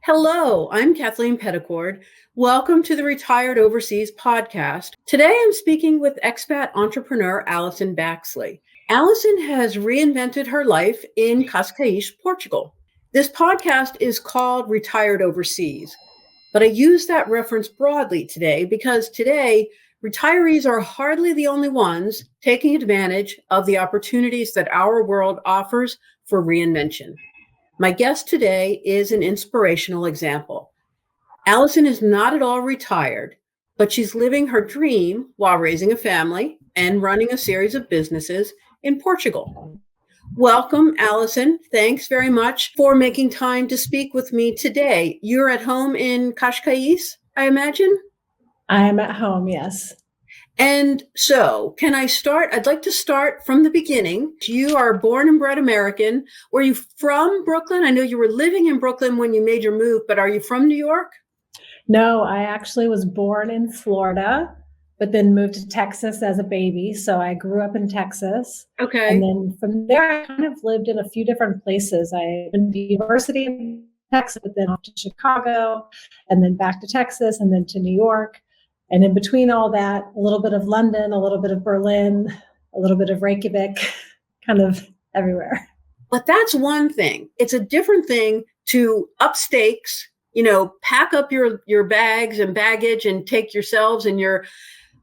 Hello, I'm Kathleen Petticord. Welcome to the Retired Overseas podcast. Today I'm speaking with expat entrepreneur Alison Baxley. Alison has reinvented her life in Cascais, Portugal. This podcast is called Retired Overseas, but I use that reference broadly today because today retirees are hardly the only ones taking advantage of the opportunities that our world offers for reinvention. My guest today is an inspirational example. Alison is not at all retired, but she's living her dream while raising a family and running a series of businesses in Portugal. Welcome, Alison. Thanks very much for making time to speak with me today. You're at home in Cascais, I imagine? I'm at home, yes. And so, can I start? I'd like to start from the beginning. You are born and bred American. Were you from Brooklyn? I know you were living in Brooklyn when you made your move, but are you from New York? No, I actually was born in Florida, but then moved to Texas as a baby. So I grew up in Texas. Okay. And then from there, I kind of lived in a few different places. I went to university in Texas, but then off to Chicago, and then back to Texas, and then to New York. And in between all that, a little bit of London, a little bit of Berlin, a little bit of Reykjavik, kind of everywhere. But that's one thing. It's a different thing to up stakes, pack up your bags and baggage and take yourselves and your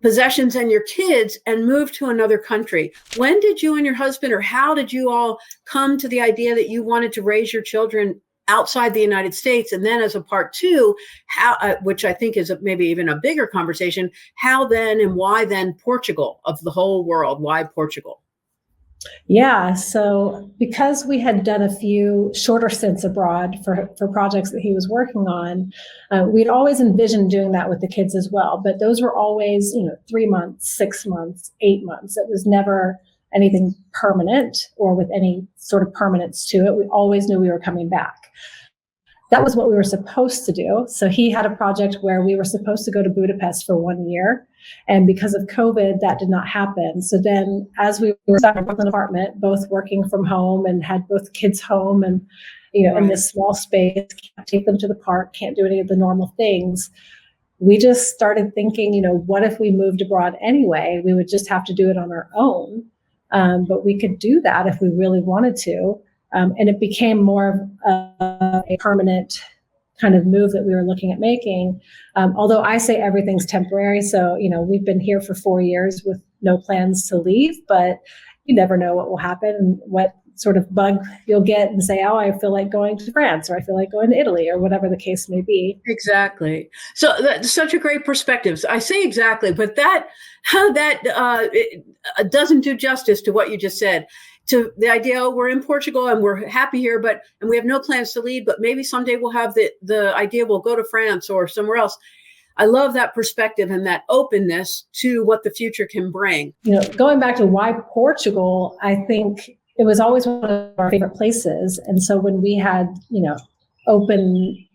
possessions and your kids and move to another country. When did you and your husband, or how did you all come to the idea that you wanted to raise your children outside the United States? And then as a part two, how, which I think is maybe even a bigger conversation, how then and why then Portugal of the whole world? Why Portugal? Yeah, so because we had done a few shorter stints abroad for projects that he was working on, we'd always envisioned doing that with the kids as well. But those were always, 3 months, 6 months, 8 months. It was never anything permanent or with any sort of permanence to it. We always knew we were coming back. That was what we were supposed to do. So he had a project where we were supposed to go to Budapest for 1 year. And because of COVID, that did not happen. So then as we were stuck in a Brooklyn apartment, both working from home and had both kids home and, in this small space, can't take them to the park, can't do any of the normal things. We just started thinking, what if we moved abroad anyway? We would just have to do it on our own. But we could do that if we really wanted to. And it became more of a permanent kind of move that we were looking at making. Although I say everything's temporary. So, we've been here for 4 years with no plans to leave, but you never know what will happen and what sort of bug you'll get and say, oh, I feel like going to France, or I feel like going to Italy, or whatever the case may be. Exactly. So that's such a great perspective. I say exactly, but that it doesn't do justice to what you just said. To the idea, we're in Portugal and we're happy here, and we have no plans to leave, but maybe someday we'll have the idea we'll go to France or somewhere else. I love that perspective and that openness to what the future can bring. Going back to why Portugal, I think it was always one of our favorite places. And so when we had, open,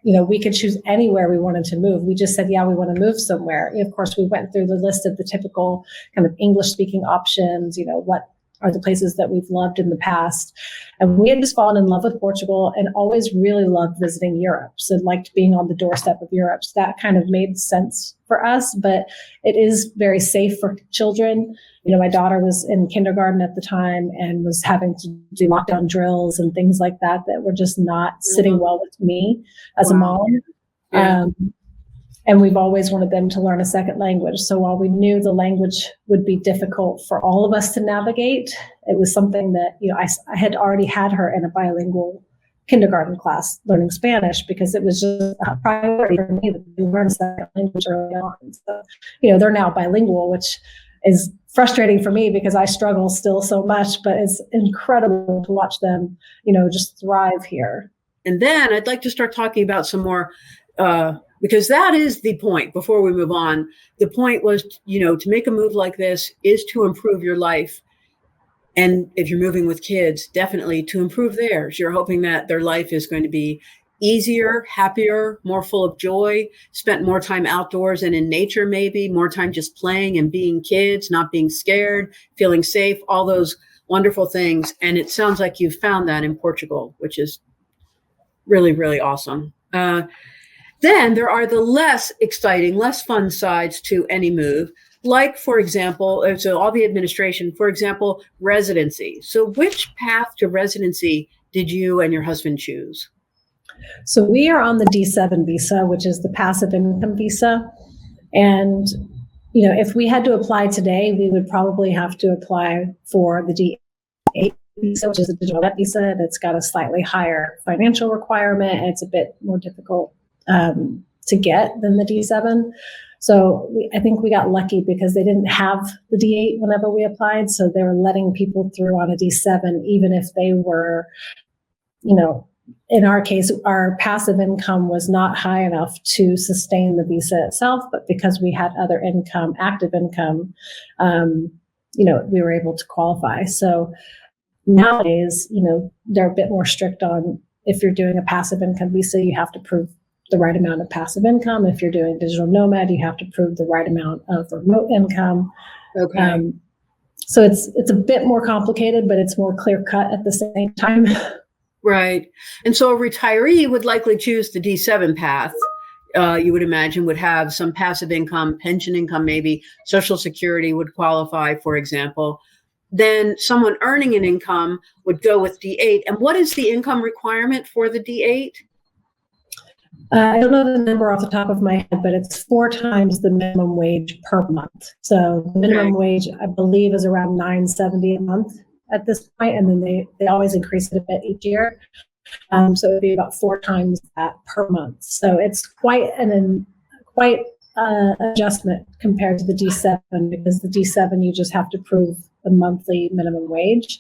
we could choose anywhere we wanted to move. We just said, yeah, we want to move somewhere. Of course, we went through the list of the typical kind of English speaking options, what are the places that we've loved in the past. And we had just fallen in love with Portugal and always really loved visiting Europe. So liked being on the doorstep of Europe. So that kind of made sense for us, but it is very safe for children. My daughter was in kindergarten at the time and was having to do lockdown drills and things like that were just not sitting well with me as a mom. Yeah. And we've always wanted them to learn a second language. So while we knew the language would be difficult for all of us to navigate, it was something that, I had already had her in a bilingual kindergarten class learning Spanish because it was just a priority for me to learn a second language early on. So, they're now bilingual, which is frustrating for me because I struggle still so much, but it's incredible to watch them, just thrive here. And then I'd like to start talking about some more, because that is the point before we move on. The point was, to make a move like this is to improve your life. And if you're moving with kids, definitely to improve theirs. You're hoping that their life is going to be easier, happier, more full of joy, spent more time outdoors and in nature, maybe more time just playing and being kids, not being scared, feeling safe, all those wonderful things. And it sounds like you've found that in Portugal, which is really, really awesome. Then there are the less exciting, less fun sides to any move, like, for example, so all the administration, for example, residency. So which path to residency did you and your husband choose? So we are on the D7 visa, which is the passive income visa. And, if we had to apply today, we would probably have to apply for the D8 visa, which is a digital vet visa. And it's got a slightly higher financial requirement, and it's a bit more difficult to get than the D7. So I think we got lucky because they didn't have the D8 whenever we applied. So they were letting people through on a D7, even if they were, in our case, our passive income was not high enough to sustain the visa itself. But because we had other income, active income, we were able to qualify. So nowadays, they're a bit more strict on if you're doing a passive income visa, you have to prove the right amount of passive income. If you're doing digital nomad, you have to prove the right amount of remote income. Okay. So it's a bit more complicated, but it's more clear cut at the same time. Right. And so a retiree would likely choose the D7 path. You would imagine would have some passive income, pension income, maybe Social Security would qualify, for example. Then someone earning an income would go with D8. And what is the income requirement for the D8? I don't know the number off the top of my head, but it's 4 times the minimum wage per month. So the minimum wage, I believe, is around $9.70 a month at this point, and then they always increase it a bit each year. So it'd be about 4 times that per month. So it's quite an adjustment compared to the D7, because the D7 you just have to prove the monthly minimum wage.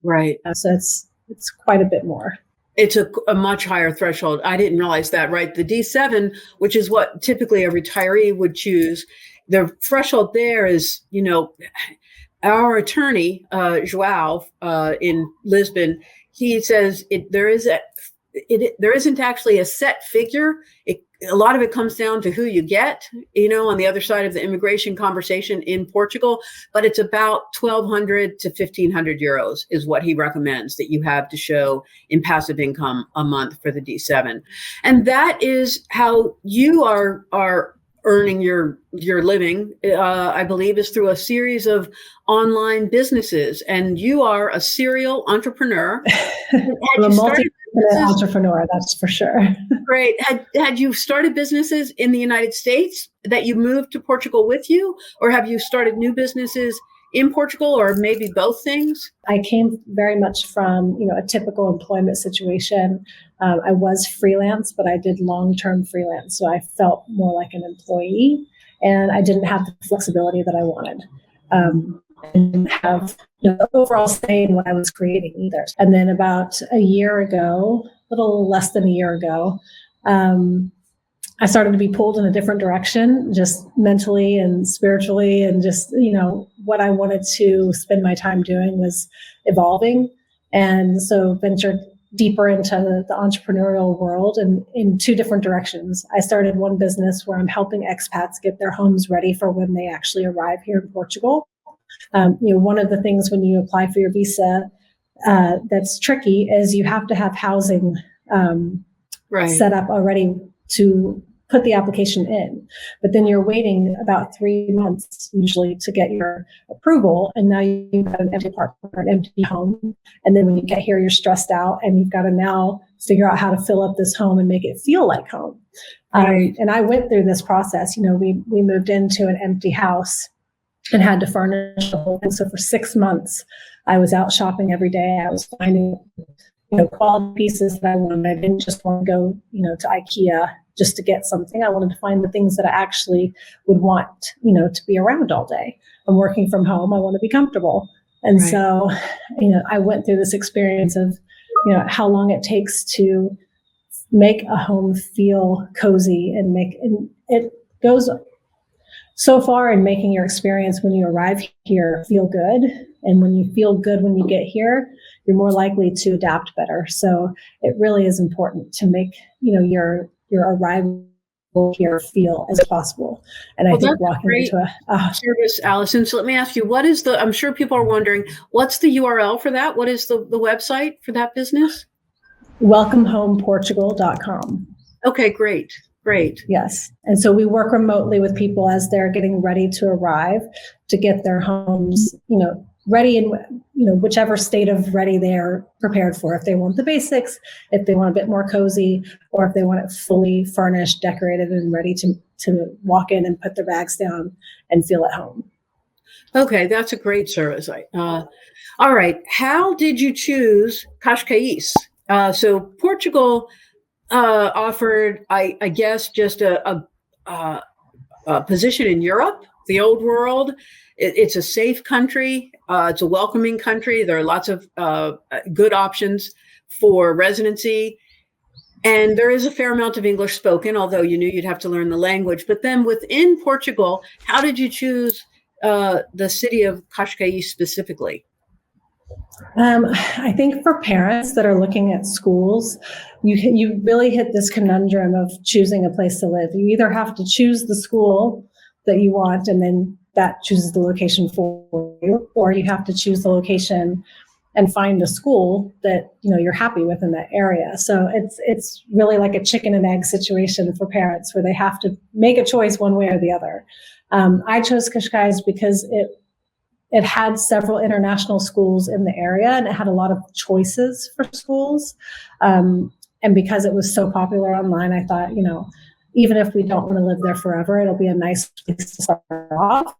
Right. So it's quite a bit more. It's a much higher threshold. I didn't realize that, right? The D7, which is what typically a retiree would choose, the threshold there is, our attorney, João, in Lisbon, he says there isn't actually a set figure. A lot of it comes down to who you get, on the other side of the immigration conversation in Portugal, but it's about 1,200 to 1,500 euros is what he recommends that you have to show in passive income a month for the D7. And that is how you are earning your living, I believe, is through a series of online businesses. And you are a serial entrepreneur. I'm a multi-entrepreneur, that's for sure. Great. Had you started businesses in the United States that you moved to Portugal with you, or have you started new businesses in Portugal, or maybe both things? I came very much from, a typical employment situation. I was freelance, but I did long-term freelance. So I felt more like an employee, and I didn't have the flexibility that I wanted. I didn't have the overall say in what I was creating either. And then about a little less than a year ago, I started to be pulled in a different direction, just mentally and spiritually, and just, what I wanted to spend my time doing was evolving. And so ventured deeper into the entrepreneurial world, and in 2 different directions. I started one business where I'm helping expats get their homes ready for when they actually arrive here in Portugal. One of the things when you apply for your visa that's tricky is you have to have housing set up already to put the application in. But then you're waiting about 3 months usually to get your approval. And now you've got an empty apartment or an empty home. And then when you get here, you're stressed out, and you've got to now figure out how to fill up this home and make it feel like home. Right. And I went through this process. We moved into an empty house and had to furnish the whole thing. So for 6 months, I was out shopping every day. I was finding, quality pieces that I wanted. I didn't just want to go, to IKEA just to get something. I wanted to find the things that I actually would want, to be around all day. I'm working from home. I want to be comfortable. And so, I went through this experience of, how long it takes to make a home feel cozy, and it goes so far in making your experience when you arrive here feel good. And when you feel good when you get here, you're more likely to adapt better. So it really is important to make, your arrival here feel as possible. And I think walking into a service, Allison. So let me ask you, I'm sure people are wondering, what's the URL for that? What is the website for that business? WelcomeHomePortugal.com. Okay, great. Great. Yes. And so we work remotely with people as they're getting ready to arrive to get their homes, ready in, whichever state of ready they're prepared for. If they want the basics, if they want a bit more cozy, or if they want it fully furnished, decorated, and ready to walk in and put their bags down and feel at home. Okay, that's a great service. All right. How did you choose Cascais? So Portugal offered, I guess, just a position in Europe, the old world. It's a safe country. It's a welcoming country. There are lots of good options for residency. And there is a fair amount of English spoken, although you knew you'd have to learn the language. But then within Portugal, how did you choose the city of Cascais specifically? I think for parents that are looking at schools, you really hit this conundrum of choosing a place to live. You either have to choose the school that you want, and then that chooses the location for you, or you have to choose the location and find a school that you're happy with in that area. So it's really like a chicken and egg situation for parents, where they have to make a choice one way or the other. I chose Cascais because it had several international schools in the area, and it had a lot of choices for schools. And because it was so popular online, I thought, even if we don't want to live there forever, it'll be a nice place to start off.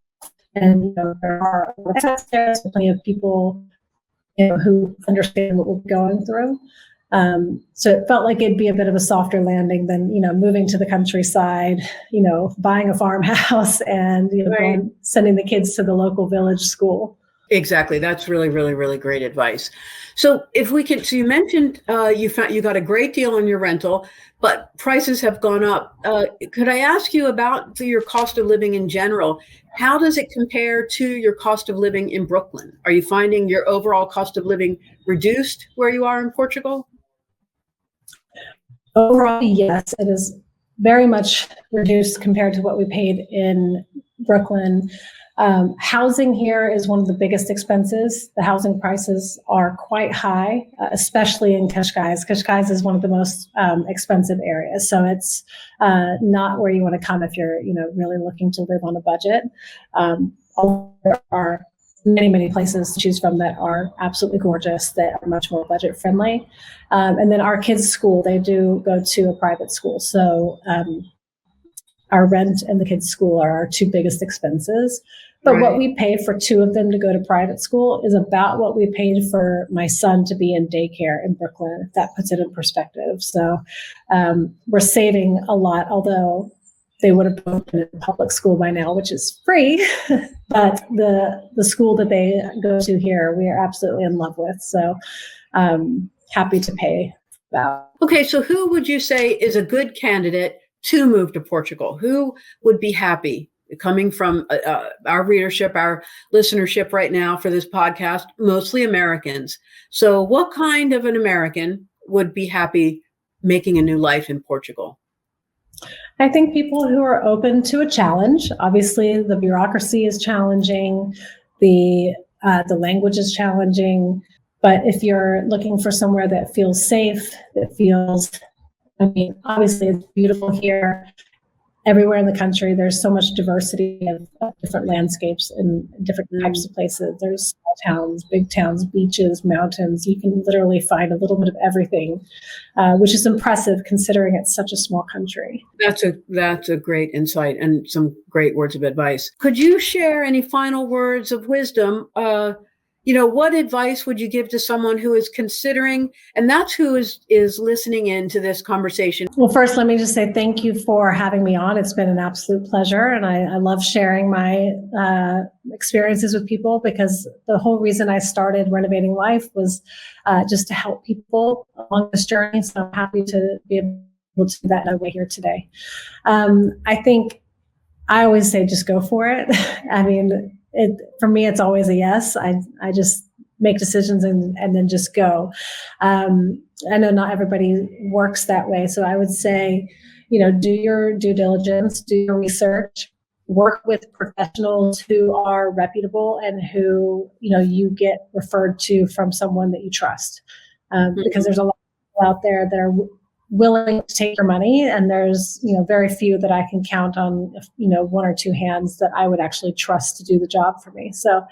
And there are plenty of people who understand what we're going through. So it felt like it'd be a bit of a softer landing than, moving to the countryside, buying a farmhouse and Right. sending the kids to the local village school. Exactly. That's really, really, really great advice. So if we could, so you mentioned you got a great deal on your rental, but prices have gone up. Could I ask you about your cost of living in general? How does it compare to your cost of living in Brooklyn? Are you finding your overall cost of living reduced where you are in Portugal? Overall, yes, it is very much reduced compared to what we paid in Brooklyn. Housing here is one of the biggest expenses. The housing prices are quite high, especially in Cascais. Cascais is one of the most expensive areas, so it's not where you want to come if you're, really looking to live on a budget. There are many places to choose from that are absolutely gorgeous, that are much more budget friendly. And then our kids' school, they do go to a private school, so our rent and the kids' school are our two biggest expenses. But Right. What we pay for two of them to go to private school is about what we paid for my son to be in daycare in Brooklyn, if that puts it in perspective. So we're saving a lot, although they would have both been in public school by now, which is free. But the school that they go to here, we are absolutely in love with. So happy to pay that. Okay, so who would you say is a good candidate to move to Portugal? Who would be happy? Coming from our readership, our listenership right now for this podcast, mostly Americans. So what kind of an American would be happy making a new life in Portugal? I think people who are open to a challenge. Obviously, the bureaucracy is challenging, the language is challenging, but if you're looking for somewhere that feels safe, obviously it's beautiful here. Everywhere in the country, there's so much diversity of different landscapes and different types of places. There's small towns, big towns, beaches, mountains. You can literally find a little bit of everything, which is impressive considering it's such a small country. That's a great insight and some great words of advice. Could you share any final words of wisdom? What advice would you give to someone who is considering, and that's who is listening in to this conversation? Well, first, let me just say thank you for having me on. It's been an absolute pleasure. And I love sharing my experiences with people, because the whole reason I started Renovating Life was just to help people along this journey. So I'm happy to be able to do that in a way here today. I think I always say, just go for it. For me, it's always a yes. I just make decisions and then just go. I know not everybody works that way. So I would say, do your due diligence, do your research, work with professionals who are reputable and who, you get referred to from someone that you trust. Because there's a lot of people out there that are willing to take your money. And there's, very few that I can count on, one or two hands that I would actually trust to do the job for me. So,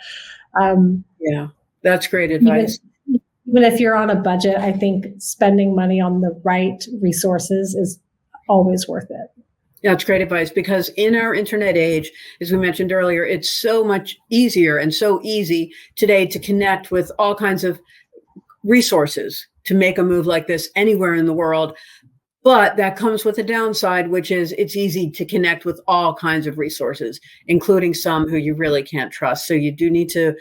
yeah, that's great advice. Even if you're on a budget, I think spending money on the right resources is always worth it. That's great advice, because in our internet age, as we mentioned earlier, it's so much easier and so easy today to connect with all kinds of resources to make a move like this anywhere in the world. But that comes with a downside, which is it's easy to connect with all kinds of resources, including some who you really can't trust. So you do need to,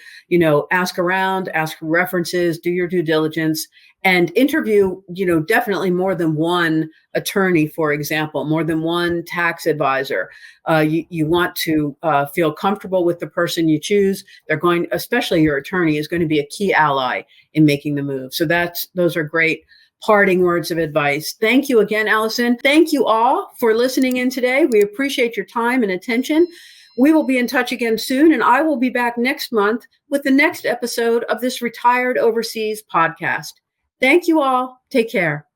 ask around, ask for references, do your due diligence, and interview, definitely more than one attorney, for example, more than one tax advisor. You want to feel comfortable with the person you choose. Especially your attorney, is going to be a key ally in making the move. So those are great parting words of advice. Thank you again, Allison. Thank you all for listening in today. We appreciate your time and attention. We will be in touch again soon, and I will be back next month with the next episode of this Retired Overseas podcast. Thank you all. Take care.